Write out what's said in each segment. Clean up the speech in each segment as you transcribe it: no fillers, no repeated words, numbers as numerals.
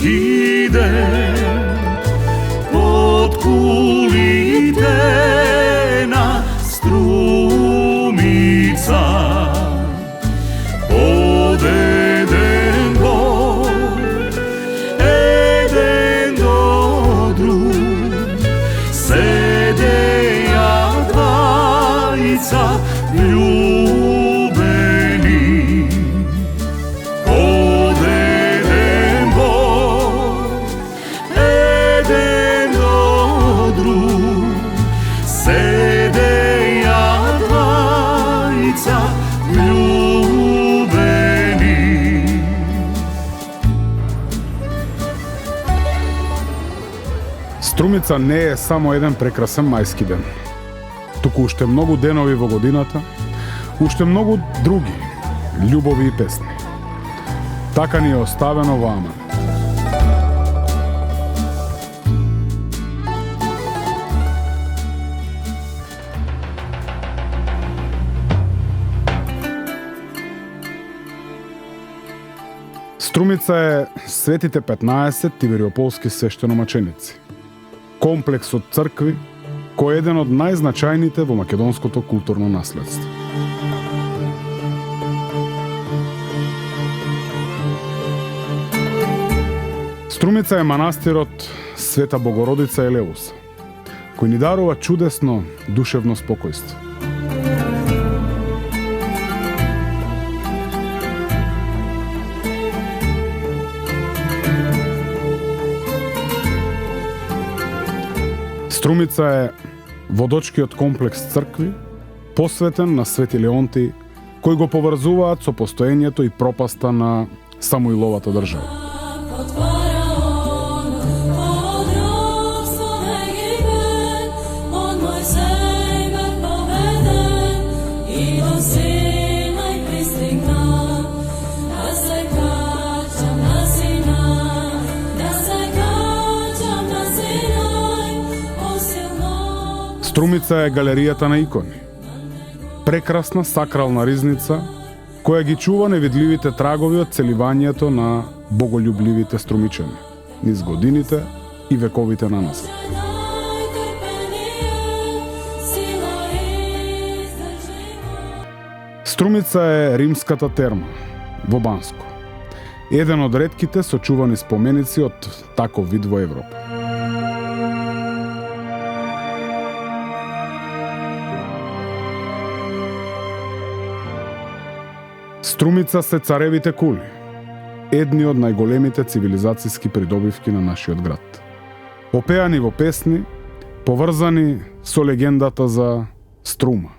иде под кулите на Струмица. Од еден до друг седеја двајца љубени. Од еден до друг седеја двајца љубени. Струмица не е само еден прекрасен мајски ден, туку уште многу денови во годината, уште многу други љубови и песни. Така ни е оставено во Аман. Струмица е светите 15 тивериополски свештеномаченици. Комплекс од цркви, кој е еден од најзначајните во македонското културно наследство. Струмица е манастирот Света Богородица Елеуса, кој ни дарува чудесно душевно спокојство. Струмица е водочкиот комплекс цркви, посветен на Свети Леонти, кој го поврзуваат со постоењето и пропаста на Самуиловата држава. Струмица е галеријата на икони. Прекрасна сакрална ризница која ги чува невидливите трагови од целивањето на боголюбливите струмичани низ годините и вековите наназад. Струмица е римската терма во Банско. Еден од ретките сочувани споменици од таков вид во Европа. Струмица се царевите кули, едни од најголемите цивилизацијски придобивки на нашиот град. Опеани во песни, поврзани со легендата за Струма.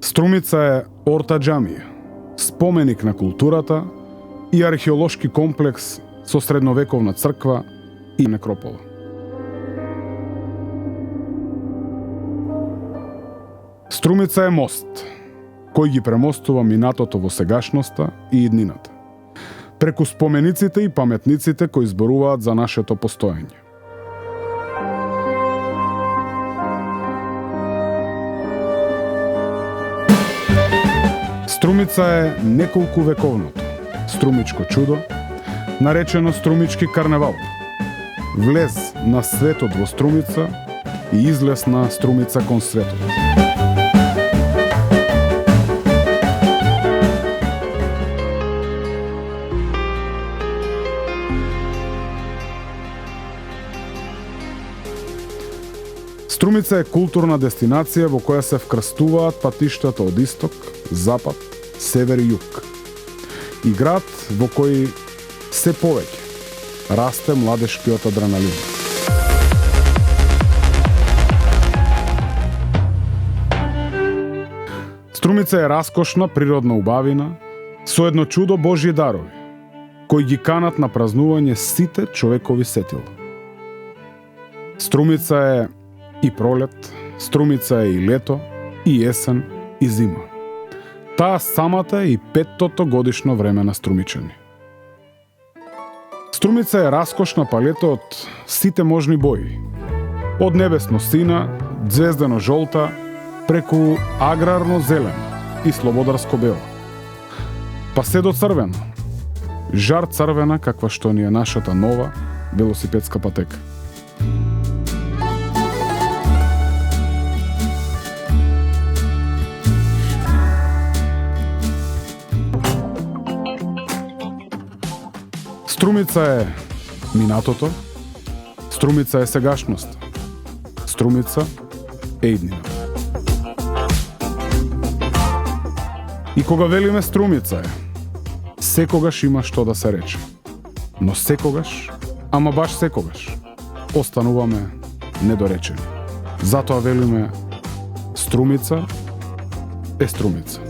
Струмица е Орта џамија, споменик на културата и археолошки комплекс со средновековна црква и некропола. Струмица е мост, кој ги премостува минатото во сегашноста и иднината, преку спомениците и паметниците кои зборуваат за нашето постоење. Струмица е неколку вековното струмичко чудо, наречено Струмички карневал. Влез на светот во Струмица и излез на Струмица кон светот. Струмица е културна дестинација во која се вкрстуваат патиштата од исток, запад, север и југ. И град во кој се повеќе расте младешкиот адреналин. Струмица е раскошна природна убавина со едно чудо Божји дарови, кои ги канат на празнување сите човекови сетила. Струмица е и пролет, Струмица е и лето, и есен, и зима. Таа самата е и 5-тото годишно време на струмичани. Струмица е раскошна палета од сите можни бои. Од небесно сина, ѕвездено жолта, преку аграрно-зелено и слободарско-бело, па се до црвено, жар црвена каква што ни е нашата нова велосипедска патека. Струмица е минатото, струмица е сегашност, струмица е иднина. И кога велиме струмица е, секогаш има што да се рече. Но секогаш, ама баш секогаш, остануваме недоречени. Затоа велиме струмица е струмица.